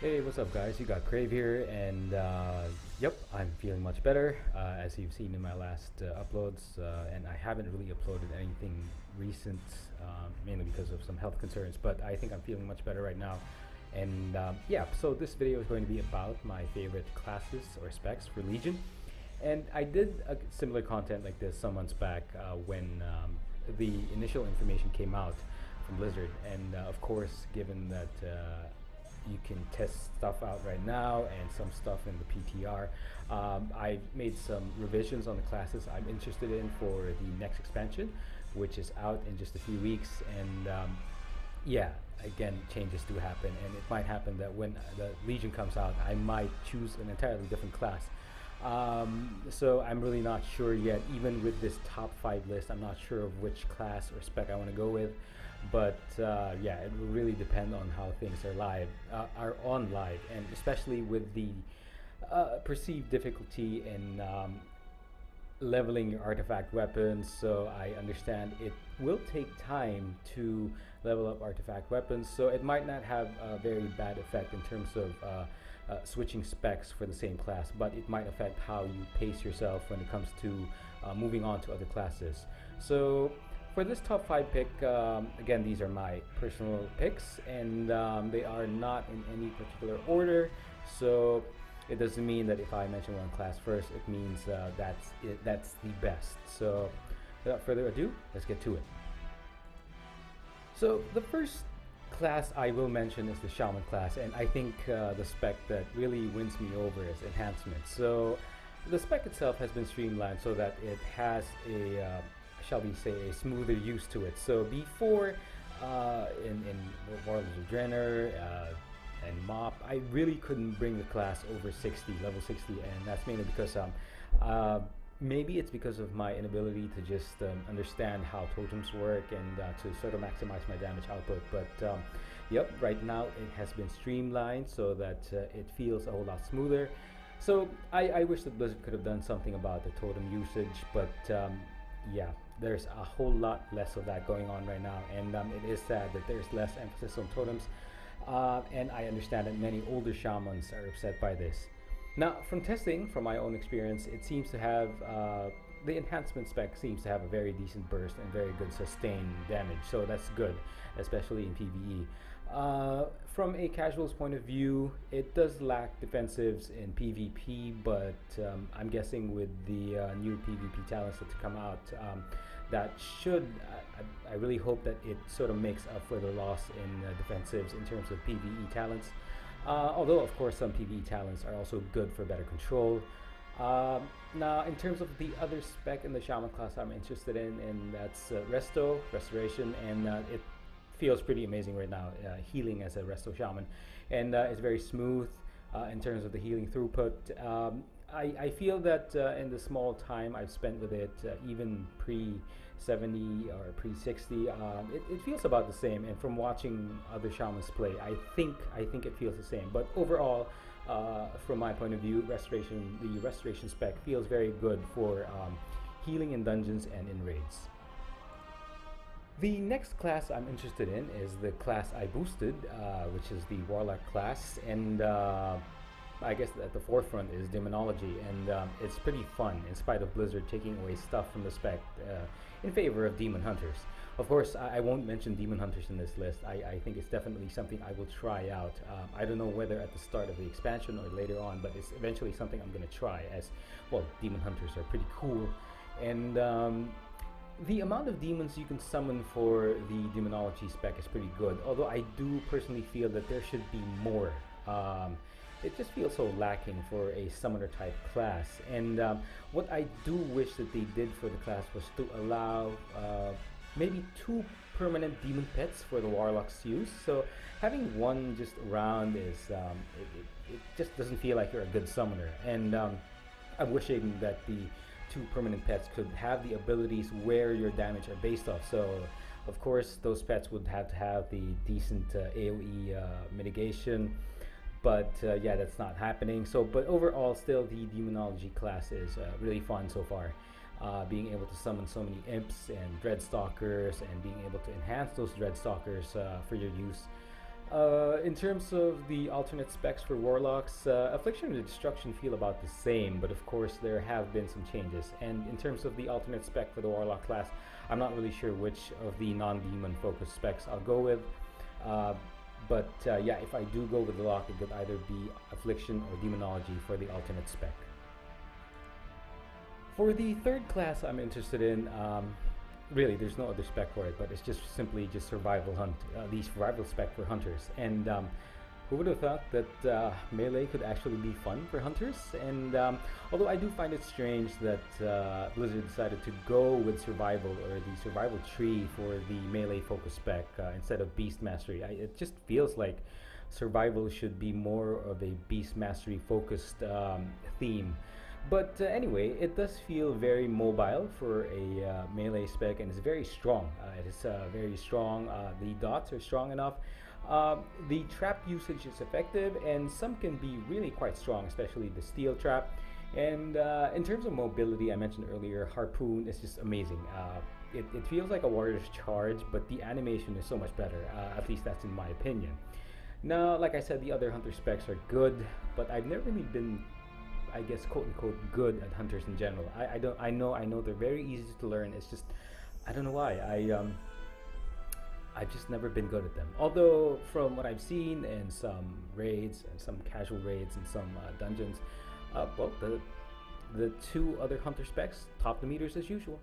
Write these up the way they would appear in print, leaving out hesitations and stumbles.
Hey, what's up, guys? You got Crave here, and yep, I'm feeling much better, as you've seen in my last uploads. And I haven't really uploaded anything recent, mainly because of some health concerns. But I think I'm feeling much better right now. And yeah, so this video is going to be about my favorite classes or specs for Legion. And I did a similar content like this some months back when the initial information came out from Blizzard, and of course, given that. You can test stuff out right now and some stuff in the PTR. I made some revisions on the classes I'm interested in for the next expansion, which is out in just a few weeks. And yeah, again, changes do happen, and it might happen that when the Legion comes out, I might choose an entirely different class. So I'm really not sure yet. Even with this top 5 list, I'm not sure of which class or spec I want to go with. But yeah, it will really depend on how things are on live, and especially with the perceived difficulty in leveling your artifact weapons. So I understand it will take time to level up artifact weapons, so it might not have a very bad effect in terms of switching specs for the same class, but it might affect how you pace yourself when it comes to moving on to other classes. So for this top 5 pick, again, these are my personal picks, and they are not in any particular order. So it doesn't mean that if I mention one class first, it means that's the best. So without further ado, let's get to it. So the first class I will mention is the Shaman class, and I think the spec that really wins me over is enhancement. So the spec itself has been streamlined so that it has a shall we say, a smoother use to it. So before, in Warlock Drainer and Mop, I really couldn't bring the class over 60, level 60, and that's mainly because maybe it's because of my inability to just understand how totems work and to sort of maximize my damage output. But yep, right now it has been streamlined so that it feels a whole lot smoother. So I wish that Blizzard could have done something about the totem usage, but yeah, there's a whole lot less of that going on right now, and it is sad that there's less emphasis on totems, and I understand that many older shamans are upset by this. Now, from testing, from my own experience, it seems to have the enhancement spec seems to have a very decent burst and very good sustained damage, so that's good, especially in PvE. From a casual's point of view, it does lack defensives in PvP, but I'm guessing with the new PvP talents that to come out, that should, I really hope that it sort of makes up for the loss in defensives in terms of PvE talents. Although, of course, some PvE talents are also good for better control. Now, in terms of the other spec in the Shaman class I'm interested in, and that's Restoration, and it feels pretty amazing right now, healing as a Resto Shaman, and it's very smooth in terms of the healing throughput. I feel that in the small time I've spent with it, even pre-70 or pre-60, it feels about the same, and from watching other Shamans play, I think it feels the same. But overall, from my point of view, the Restoration spec feels very good for healing in dungeons and in raids. The next class I'm interested in is the class I boosted, which is the Warlock class, and I guess at the forefront is Demonology, and it's pretty fun in spite of Blizzard taking away stuff from the spec in favor of Demon Hunters. Of course, I won't mention Demon Hunters in this list. I think it's definitely something I will try out. I don't know whether at the start of the expansion or later on, but it's eventually something I'm going to try, as, well, Demon Hunters are pretty cool. And the amount of demons you can summon for the Demonology spec is pretty good, although I do personally feel that there should be more. It just feels so lacking for a summoner type class, and what I do wish that they did for the class was to allow maybe 2 permanent demon pets for the Warlocks use. So having one just around is it just doesn't feel like you're a good summoner, and I'm wishing that the 2 permanent pets could have the abilities where your damage are based off. So of course those pets would have to have the decent AoE mitigation, but yeah, that's not happening. So but overall, still the Demonology class is really fun so far, being able to summon so many imps and dreadstalkers, and being able to enhance those dreadstalkers for your use. In terms of the alternate specs for Warlocks, Affliction and Destruction feel about the same, but of course there have been some changes. And in terms of the alternate spec for the Warlock class, I'm not really sure which of the non-demon focused specs I'll go with. Yeah, if I do go with the lock, it would either be Affliction or Demonology for the alternate spec. For the third class I'm interested in, really, there's no other spec for it, but it's just simply just survival hunt, the survival spec for hunters. And who would have thought that melee could actually be fun for hunters? And although I do find it strange that Blizzard decided to go with survival or the survival tree for the melee focus spec instead of beast mastery, it just feels like survival should be more of a beast mastery focused theme. But anyway, it does feel very mobile for a melee spec, and it's very strong. It is very strong. The dots are strong enough. The trap usage is effective, and some can be really quite strong, especially the steel trap. And in terms of mobility, I mentioned earlier, Harpoon is just amazing. It feels like a warrior's charge, but the animation is so much better. At least that's in my opinion. Now, like I said, the other hunter specs are good, but I've never really been, I guess, quote unquote, good at hunters in general. I know they're very easy to learn. It's just, I don't know why. I've just never been good at them. Although from what I've seen in some raids and some casual raids and some dungeons, well, the two other hunter specs top the meters as usual.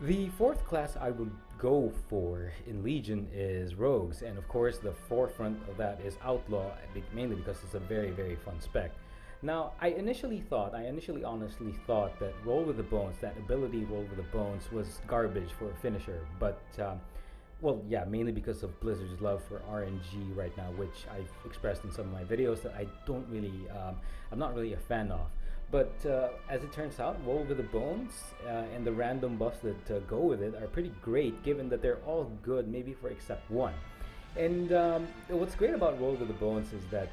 The fourth class I would go for in Legion is Rogues, and of course the forefront of that is Outlaw, mainly because it's a very, very fun spec. Now, I initially honestly thought that Roll with the Bones, that ability Roll with the Bones, was garbage for a finisher, but well, yeah, mainly because of Blizzard's love for RNG right now, which I've expressed in some of my videos that I don't really, I'm not really a fan of. But as it turns out, Roll with the Bones and the random buffs that go with it are pretty great, given that they're all good, maybe for except one. And what's great about Roll with the Bones is that,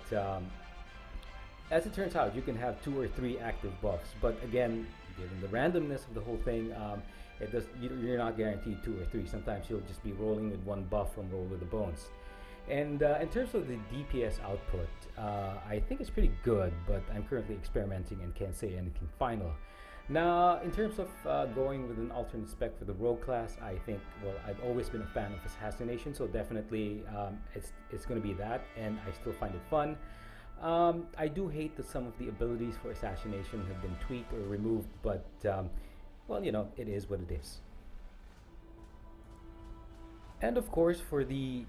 as it turns out, you can have 2 or 3 active buffs. But again, given the randomness of the whole thing, you're not guaranteed 2 or 3. Sometimes you'll just be rolling with 1 buff from Roll with the Bones. And in terms of the DPS output, I think it's pretty good, but I'm currently experimenting and can't say anything final. Now, in terms of going with an alternate spec for the Rogue class, I think, well, I've always been a fan of Assassination, so definitely it's going to be that, and I still find it fun. I do hate that some of the abilities for Assassination have been tweaked or removed, but, well, you know, it is what it is. And of course, for the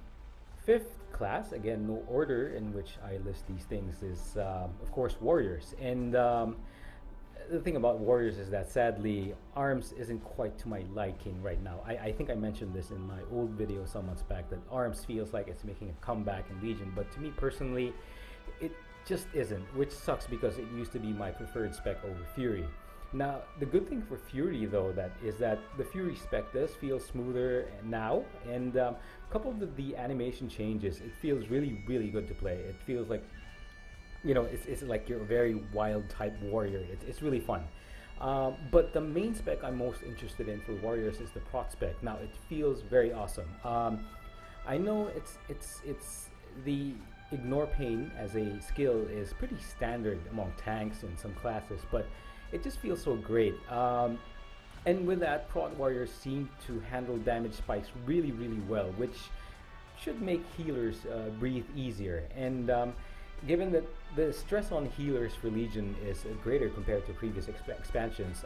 5th class, again, no order in which I list these things, is of course Warriors. And the thing about Warriors is that sadly Arms isn't quite to my liking right now. I think I mentioned this in my old video some months back, that Arms feels like it's making a comeback in Legion, but to me personally it just isn't, which sucks because it used to be my preferred spec over Fury. Now, the good thing for Fury, though, is that the Fury spec does feel smoother now, and coupled with the animation changes, it feels really, really good to play. It feels like, you know, it's like you're a very wild type warrior. It's really fun. But the main spec I'm most interested in for Warriors is the Prot spec. Now, it feels very awesome. I know it's the Ignore Pain as a skill is pretty standard among tanks and some classes, but it just feels so great. And with that, Prot Warriors seem to handle damage spikes really, really well, which should make healers breathe easier. And given that the stress on healers for Legion is greater compared to previous expansions,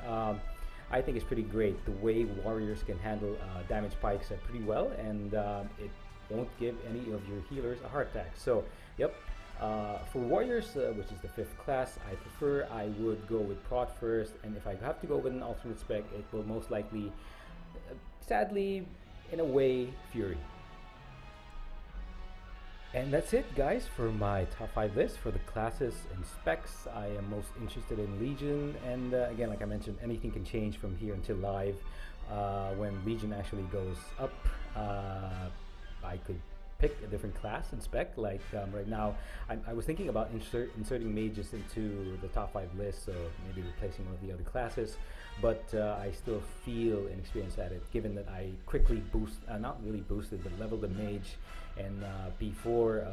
I think it's pretty great. The way Warriors can handle damage spikes pretty well, and it won't give any of your healers a heart attack. So, yep. For Warriors, which is the 5th class, I would go with Prot first, and if I have to go with an alternate spec, it will most likely, sadly, in a way, Fury. And that's it, guys, for my top 5 list for the classes and specs I am most interested in Legion. And again, like I mentioned, anything can change from here until live. When Legion actually goes up, I could pick a different class and spec. Like right now, I was thinking about inserting mages into the top 5 list, so maybe replacing one of the other classes. But I still feel inexperienced at it, given that I quickly not really boosted, but leveled the mage, and before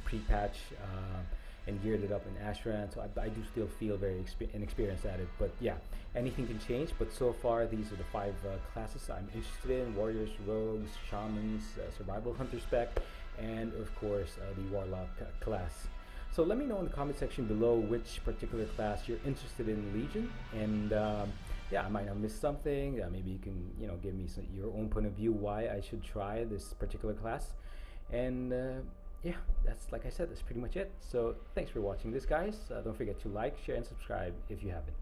pre-patch. And geared it up in Ashran, so I do still feel very inexperienced at it. But yeah, anything can change. But so far, these are the 5 classes I'm interested in: warriors, rogues, shamans, survival hunter spec, and of course the warlock class. So let me know in the comment section below which particular class you're interested in Legion, and yeah, I might have missed something. Maybe you can give me your own point of view why I should try this particular class, and yeah, that's, like I said, that's pretty much it. So thanks for watching this, guys. Don't forget to like, share, and subscribe if you haven't.